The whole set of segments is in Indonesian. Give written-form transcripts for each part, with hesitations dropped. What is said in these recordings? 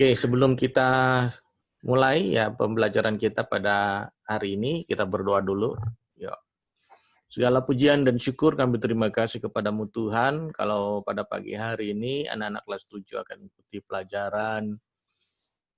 Oke, sebelum kita mulai ya pembelajaran kita pada hari ini, kita berdoa dulu. Yuk. Segala pujian dan syukur kami terima kasih kepadamu Tuhan, kalau pada pagi hari ini anak-anak kelas 7 akan mengikuti pelajaran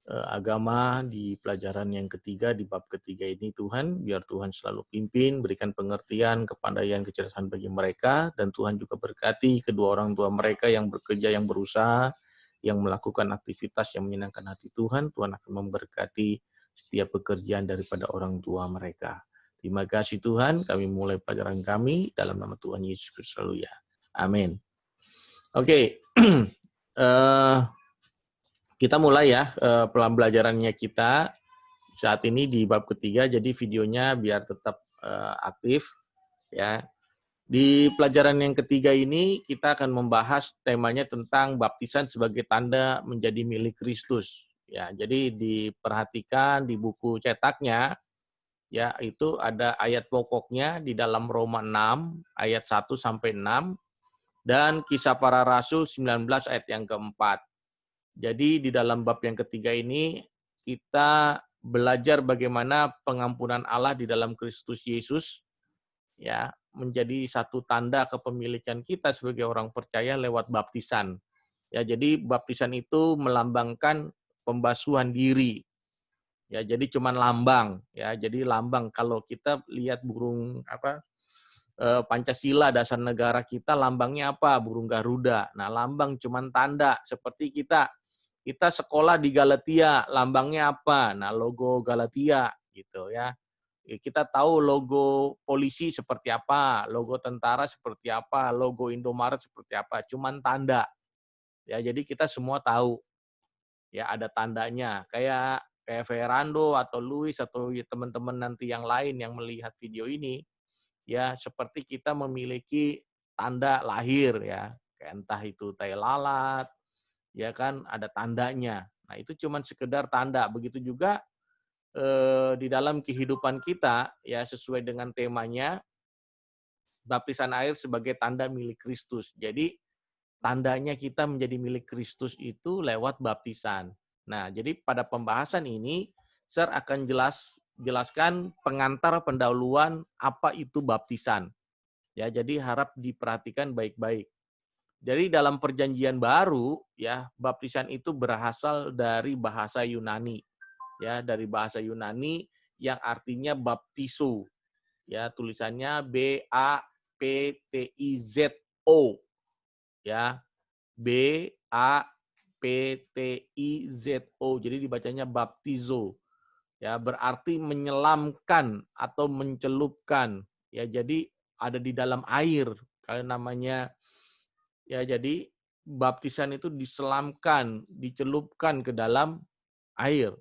agama di pelajaran yang ketiga, di bab ketiga ini Tuhan, biar Tuhan selalu pimpin, berikan pengertian, kepandaian, kecerdasan bagi mereka, dan Tuhan juga berkati kedua orang tua mereka yang bekerja, yang berusaha, yang melakukan aktivitas yang menyenangkan hati Tuhan, Tuhan akan memberkati setiap pekerjaan daripada orang tua mereka. Terima kasih Tuhan, kami mulai pelajaran kami dalam nama Tuhan Yesus Kristus selalu ya. Amin. Oke, kita mulai ya pembelajarannya kita saat ini di bab ketiga, jadi videonya biar tetap aktif ya. Di pelajaran yang ketiga ini kita akan membahas temanya tentang baptisan sebagai tanda menjadi milik Kristus. Ya, jadi diperhatikan di buku cetaknya ya, itu ada ayat pokoknya di dalam Roma 6 ayat 1 sampai 6 dan Kisah Para Rasul 19 ayat yang keempat. Jadi di dalam bab yang ketiga ini kita belajar bagaimana pengampunan Allah di dalam Kristus Yesus ya menjadi satu tanda kepemilikan kita sebagai orang percaya lewat baptisan. Ya, jadi baptisan itu melambangkan pembasuhan diri. Ya, jadi cuman lambang ya. Jadi lambang kalau kita lihat burung Pancasila dasar negara kita lambangnya apa? Burung Garuda. Nah, lambang cuman tanda seperti kita sekolah di Galatia, lambangnya apa? Nah, logo Galatia gitu ya. Kita tahu logo polisi seperti apa, logo tentara seperti apa, logo Indomaret seperti apa, cuman tanda. Ya, jadi kita semua tahu. Ya, ada tandanya. Kayak Ferrando atau Luis atau teman-teman nanti yang lain yang melihat video ini, ya seperti kita memiliki tanda lahir ya. Kayak entah itu tai lalat, ya kan ada tandanya. Nah, itu cuman sekedar tanda. Begitu juga di dalam kehidupan kita ya sesuai dengan temanya baptisan air sebagai tanda milik Kristus. Jadi tandanya kita menjadi milik Kristus itu lewat baptisan. Nah, jadi pada pembahasan ini Sir akan jelaskan pengantar pendahuluan apa itu baptisan. Ya, jadi harap diperhatikan baik-baik. Jadi dalam perjanjian baru ya baptisan itu berasal dari bahasa Yunani. Ya, dari bahasa Yunani yang artinya baptizo. Ya, tulisannya B A P T I Z O. Ya, B A P T I Z O. Jadi dibacanya baptizo. Ya, berarti menyelamkan atau mencelupkan. Ya, jadi ada di dalam air. Kalau namanya ya, jadi baptisan itu diselamkan, dicelupkan ke dalam air.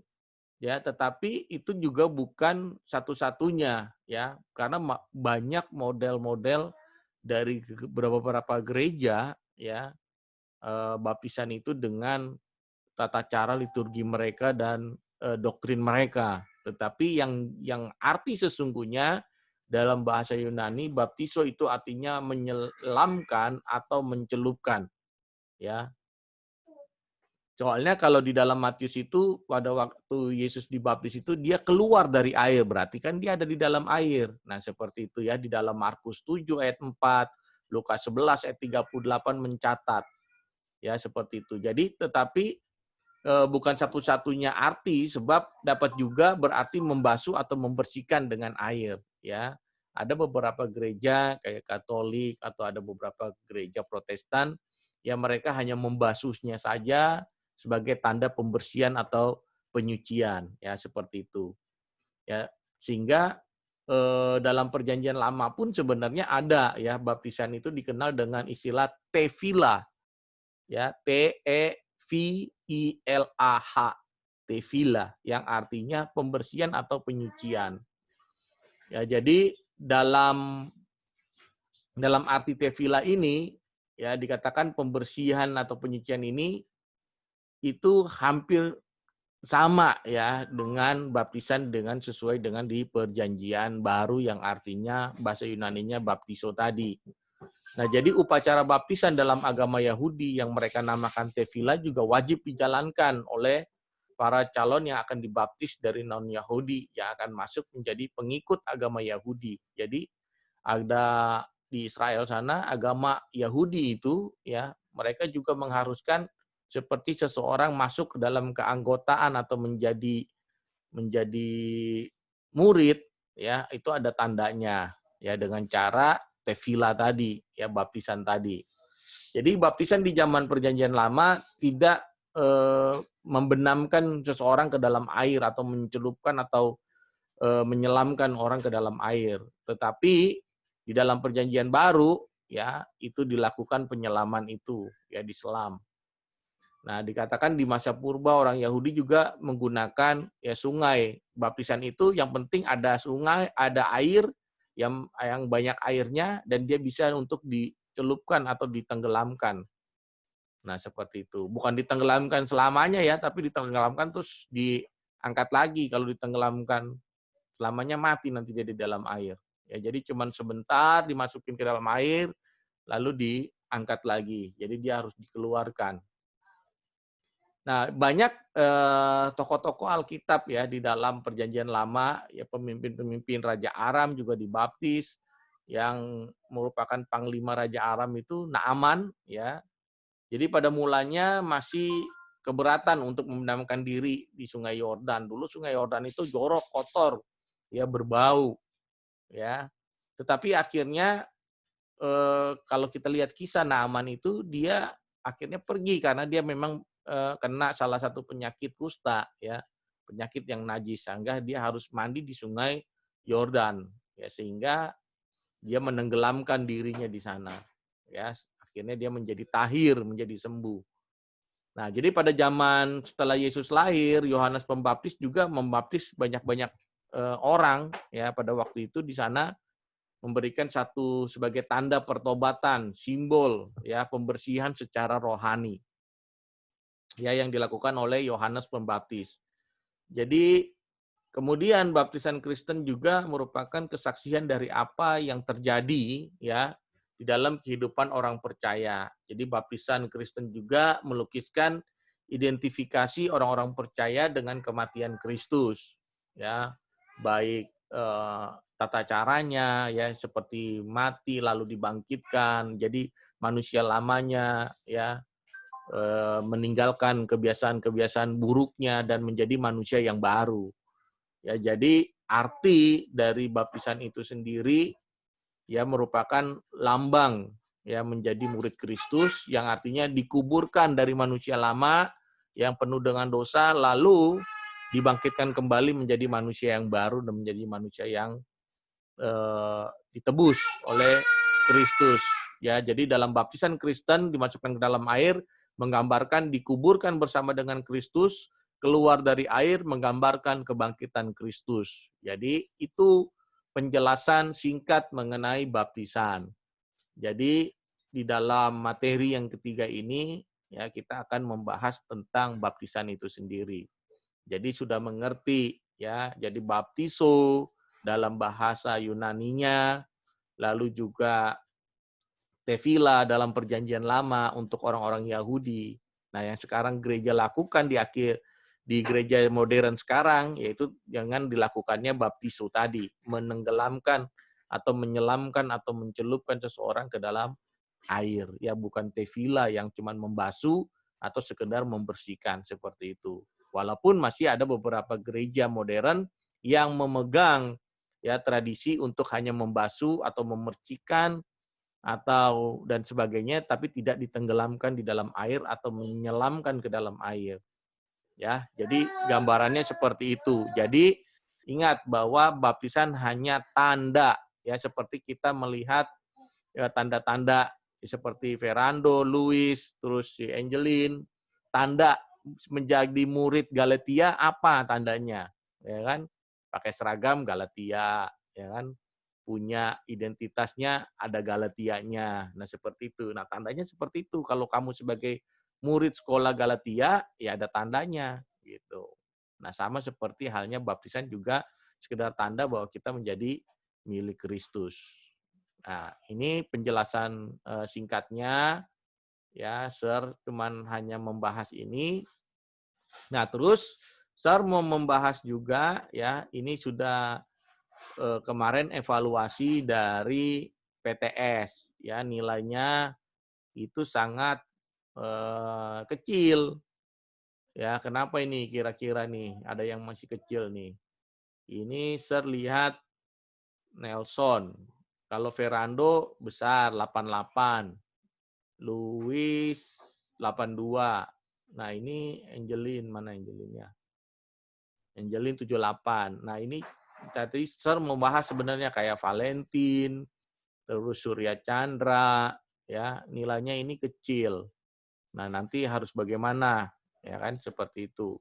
Ya, tetapi itu juga bukan satu-satunya ya, karena banyak model-model dari beberapa gereja ya, baptisan itu dengan tata cara liturgi mereka dan doktrin mereka. Tetapi yang arti sesungguhnya dalam bahasa Yunani baptiso itu artinya menyelamkan atau mencelupkan ya. Soalnya kalau di dalam Matius itu pada waktu Yesus dibaptis itu dia keluar dari air, berarti kan dia ada di dalam air. Nah, seperti itu ya di dalam Markus 7 ayat 4, Lukas 11 ayat 38 mencatat. Ya, seperti itu. Jadi tetapi bukan satu-satunya arti sebab dapat juga berarti membasuh atau membersihkan dengan air, ya. Ada beberapa gereja kayak Katolik atau ada beberapa gereja Protestan yang mereka hanya membasuhnya saja sebagai tanda pembersihan atau penyucian, ya seperti itu. Ya, sehingga dalam perjanjian lama pun sebenarnya ada ya baptisan itu dikenal dengan istilah tefila. Ya, T-E-V-I-L-A-H. Tefila yang artinya pembersihan atau penyucian. Ya, jadi dalam arti tefila ini ya dikatakan pembersihan atau penyucian ini itu hampir sama ya dengan baptisan dengan sesuai dengan di perjanjian baru yang artinya bahasa Yunaninya baptiso tadi. Nah, jadi upacara baptisan dalam agama Yahudi yang mereka namakan tefila juga wajib dijalankan oleh para calon yang akan dibaptis dari non-Yahudi yang akan masuk menjadi pengikut agama Yahudi. Jadi ada di Israel sana agama Yahudi itu ya mereka juga mengharuskan seperti seseorang masuk ke dalam keanggotaan atau menjadi murid ya itu ada tandanya ya dengan cara tefila tadi ya baptisan tadi. Jadi baptisan di zaman Perjanjian Lama tidak membenamkan seseorang ke dalam air atau mencelupkan atau menyelamkan orang ke dalam air. Tetapi di dalam Perjanjian Baru ya itu dilakukan penyelaman itu ya diselam. Nah, dikatakan di masa purba orang Yahudi juga menggunakan ya sungai. Baptisan itu yang penting ada sungai, ada air yang banyak airnya dan dia bisa untuk dicelupkan atau ditenggelamkan. Nah, seperti itu. Bukan ditenggelamkan selamanya ya, tapi ditenggelamkan terus diangkat lagi. Kalau ditenggelamkan selamanya mati nanti dia di dalam air. Ya, jadi cuman sebentar dimasukin ke dalam air, lalu diangkat lagi. Jadi dia harus dikeluarkan. Nah, banyak tokoh-tokoh Alkitab ya di dalam Perjanjian Lama, ya pemimpin-pemimpin Raja Aram juga dibaptis, yang merupakan panglima Raja Aram itu Naaman ya. Jadi pada mulanya masih keberatan untuk membenamkan diri di Sungai Yordan. Dulu Sungai Yordan itu jorok, kotor, ya berbau, ya. Tetapi akhirnya kalau kita lihat kisah Naaman itu dia akhirnya pergi karena dia memang kena salah satu penyakit kusta, ya, penyakit yang najis, sehingga dia harus mandi di Sungai Yordan, ya, sehingga dia menenggelamkan dirinya di sana, ya, akhirnya dia menjadi tahir, menjadi sembuh. Nah, jadi pada zaman setelah Yesus lahir, Yohanes Pembaptis juga membaptis banyak-banyak orang, ya, pada waktu itu di sana memberikan satu sebagai tanda pertobatan, simbol ya pembersihan secara rohani. Ya yang dilakukan oleh Yohanes Pembaptis. Jadi kemudian baptisan Kristen juga merupakan kesaksian dari apa yang terjadi ya di dalam kehidupan orang percaya. Jadi baptisan Kristen juga melukiskan identifikasi orang-orang percaya dengan kematian Kristus. Ya, baik tata caranya ya seperti mati lalu dibangkitkan. Jadi manusia lamanya ya meninggalkan kebiasaan-kebiasaan buruknya dan menjadi manusia yang baru. Ya, jadi arti dari baptisan itu sendiri ya merupakan lambang ya menjadi murid Kristus yang artinya dikuburkan dari manusia lama yang penuh dengan dosa lalu dibangkitkan kembali menjadi manusia yang baru dan menjadi manusia yang ditebus oleh Kristus. Ya, jadi dalam baptisan Kristen dimasukkan ke dalam air menggambarkan dikuburkan bersama dengan Kristus, keluar dari air menggambarkan kebangkitan Kristus. Jadi itu penjelasan singkat mengenai baptisan. Jadi di dalam materi yang ketiga ini ya kita akan membahas tentang baptisan itu sendiri. Jadi sudah mengerti ya, jadi baptiso dalam bahasa Yunaninya, lalu juga tefila dalam Perjanjian Lama untuk orang-orang Yahudi. Nah, yang sekarang gereja lakukan di gereja modern sekarang yaitu jangan dilakukannya baptiso tadi, menenggelamkan atau menyelamkan atau mencelupkan seseorang ke dalam air. Ya bukan tefila yang cuma membasuh atau sekedar membersihkan seperti itu. Walaupun masih ada beberapa gereja modern yang memegang ya tradisi untuk hanya membasuh atau memercikan atau dan sebagainya tapi tidak ditenggelamkan di dalam air atau menyelamkan ke dalam air. Ya, jadi gambarannya seperti itu. Jadi ingat bahwa baptisan hanya tanda ya seperti kita melihat ya tanda-tanda seperti Ferrando, Luis, terus si Angelin, tanda menjadi murid Galatia apa tandanya? Ya kan? Pakai seragam Galatia, ya kan? Punya identitasnya ada Galatianya. Nah, seperti itu. Nah, tandanya seperti itu. Kalau kamu sebagai murid sekolah Galatia, ya ada tandanya gitu. Nah, sama seperti halnya baptisan juga sekedar tanda bahwa kita menjadi milik Kristus. Nah, ini penjelasan singkatnya ya, Sir cuman hanya membahas ini. Nah, terus Sar mau membahas juga ya, ini sudah kemarin evaluasi dari PTS ya, nilainya itu sangat kecil ya. Kenapa ini kira-kira nih? Ada yang masih kecil nih. Ini Sir lihat Nelson. Kalau Ferrando besar 88, Luis 82. Nah, ini Angelin, mana Angelinnya? Angelin 78. Nah, ini tadi Sir mau bahas sebenarnya kayak Valentin, terus Surya Chandra, ya, nilainya ini kecil. Nah, nanti harus bagaimana? Ya kan, seperti itu.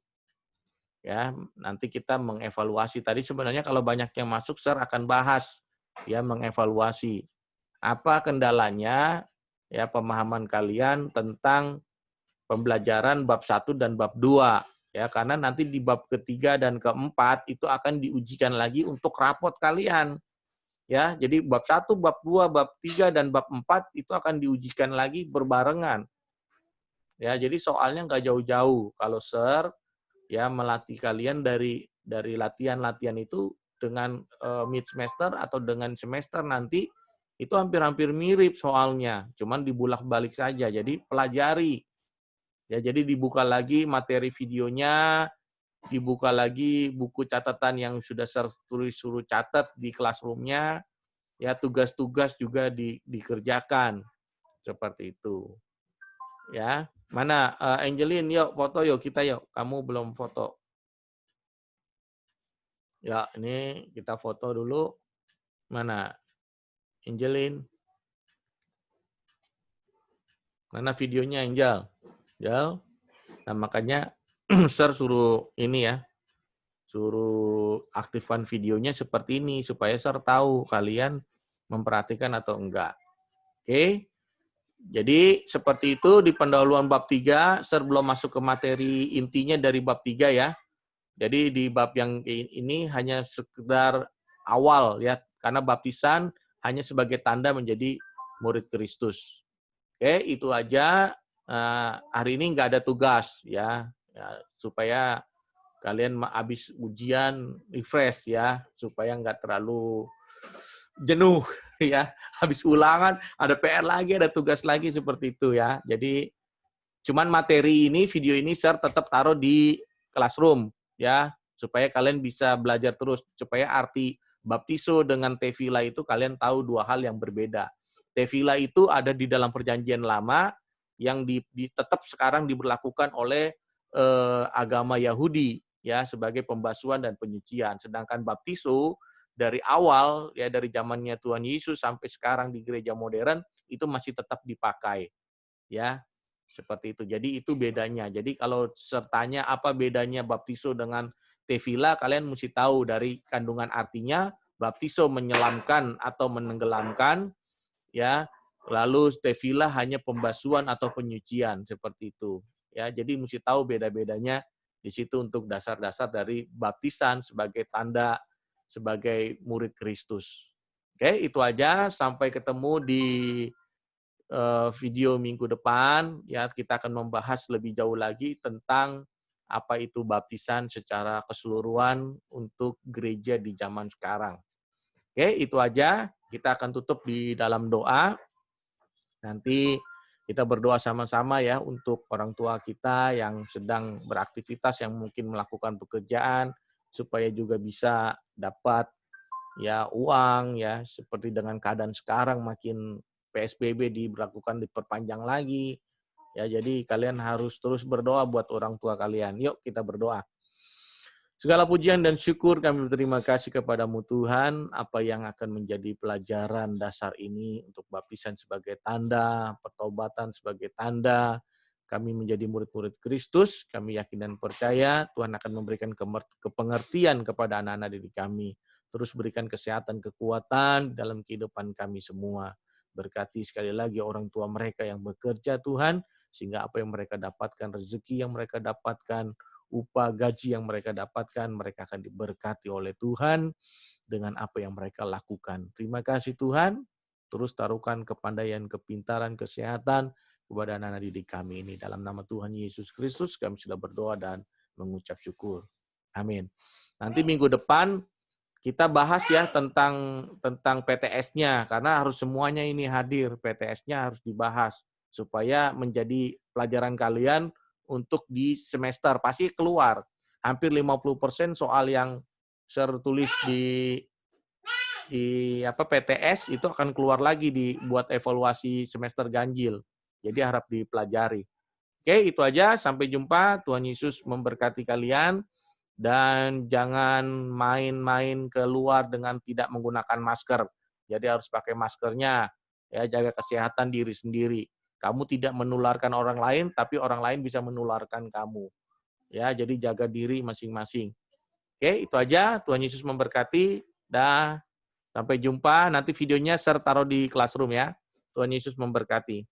Ya, nanti kita mengevaluasi. Tadi sebenarnya kalau banyak yang masuk, Sir akan bahas, ya, mengevaluasi. Apa kendalanya, ya, pemahaman kalian tentang pembelajaran bab 1 dan bab 2. Ya, karena nanti di bab ketiga dan keempat itu akan diujikan lagi untuk rapot kalian. Ya, jadi bab 1, bab 2, bab 3 dan bab 4 itu akan diujikan lagi berbarengan. Ya, jadi soalnya nggak jauh-jauh. Kalau Sir ya melatih kalian dari latihan-latihan itu dengan mid semester atau dengan semester nanti itu hampir-hampir mirip soalnya, cuman dibulak-balik saja. Jadi pelajari. Ya, jadi dibuka lagi materi videonya, dibuka lagi buku catatan yang sudah Sir tulis suruh catat di classroom-nya, ya tugas-tugas juga dikerjakan seperti itu. Ya, mana Angelin, yuk foto yuk kita yuk. Kamu belum foto. Ya, ini kita foto dulu. Mana Angelin? Mana videonya Angel? Angel. Nah, makanya Sir suruh ini ya, suruh aktifkan videonya seperti ini supaya Sir tahu kalian memperhatikan atau enggak. Oke. Jadi seperti itu di pendahuluan bab 3, Sir belum masuk ke materi intinya dari bab 3 ya. Jadi di bab yang ini hanya sekedar awal ya, karena baptisan hanya sebagai tanda menjadi murid Kristus. Oke, itu aja. Hari ini nggak ada tugas ya, supaya kalian habis ujian refresh ya, supaya nggak terlalu jenuh ya. Habis ulangan ada PR lagi, ada tugas lagi seperti itu ya. Jadi cuman materi ini, video ini Sir tetap taruh di classroom ya, supaya kalian bisa belajar terus, supaya arti baptiso dengan tefila itu kalian tahu dua hal yang berbeda. Tefila itu ada di dalam perjanjian lama yang tetap sekarang diberlakukan oleh agama Yahudi ya sebagai pembasuhan dan penyucian. Sedangkan baptiso dari awal ya dari zamannya Tuhan Yesus sampai sekarang di gereja modern itu masih tetap dipakai ya. Seperti itu. Jadi itu bedanya. Jadi kalau sertanya apa bedanya baptiso dengan tefila, kalian mesti tahu dari kandungan artinya, baptiso menyelamkan atau menenggelamkan, ya. Lalu tefila hanya pembasuhan atau penyucian, seperti itu. Ya, jadi mesti tahu beda-bedanya di situ untuk dasar-dasar dari baptisan sebagai tanda sebagai murid Kristus. Oke, itu aja. Sampai ketemu di video minggu depan ya kita akan membahas lebih jauh lagi tentang apa itu baptisan secara keseluruhan untuk gereja di zaman sekarang. Oke, itu aja. Kita akan tutup di dalam doa. Nanti kita berdoa sama-sama ya untuk orang tua kita yang sedang beraktivitas, yang mungkin melakukan pekerjaan supaya juga bisa dapat ya uang ya, seperti dengan keadaan sekarang makin PSBB diperpanjang lagi. Ya, jadi kalian harus terus berdoa buat orang tua kalian. Yuk kita berdoa. Segala pujian dan syukur kami berterima kasih kepadamu Tuhan, apa yang akan menjadi pelajaran dasar ini untuk baptisan sebagai tanda, pertobatan sebagai tanda, kami menjadi murid-murid Kristus, kami yakin dan percaya Tuhan akan memberikan kepengertian kepada anak-anak didik kami. Terus berikan kesehatan, kekuatan dalam kehidupan kami semua. Berkati sekali lagi orang tua mereka yang bekerja Tuhan, sehingga apa yang mereka dapatkan, rezeki yang mereka dapatkan, upah gaji yang mereka dapatkan, mereka akan diberkati oleh Tuhan dengan apa yang mereka lakukan. Terima kasih Tuhan, terus taruhkan kepandaian, kepintaran, kesehatan kepada anak-anak didik kami ini. Dalam nama Tuhan Yesus Kristus kami sudah berdoa dan mengucap syukur. Amin. Nanti minggu depan kita bahas ya tentang PTS-nya, karena harus semuanya ini hadir, PTS-nya harus dibahas supaya menjadi pelajaran kalian untuk di semester. Pasti keluar hampir 50% soal yang tertulis di PTS itu akan keluar lagi dibuat evaluasi semester ganjil. Jadi harap dipelajari. Oke, itu aja. Sampai jumpa. Tuhan Yesus memberkati kalian. Dan jangan main-main keluar dengan tidak menggunakan masker. Jadi harus pakai maskernya. Ya, jaga kesehatan diri sendiri. Kamu tidak menularkan orang lain, tapi orang lain bisa menularkan kamu. Ya, jadi jaga diri masing-masing. Oke, itu aja. Tuhan Yesus memberkati. Dah, sampai jumpa. Nanti videonya taruh di Classroom ya. Tuhan Yesus memberkati.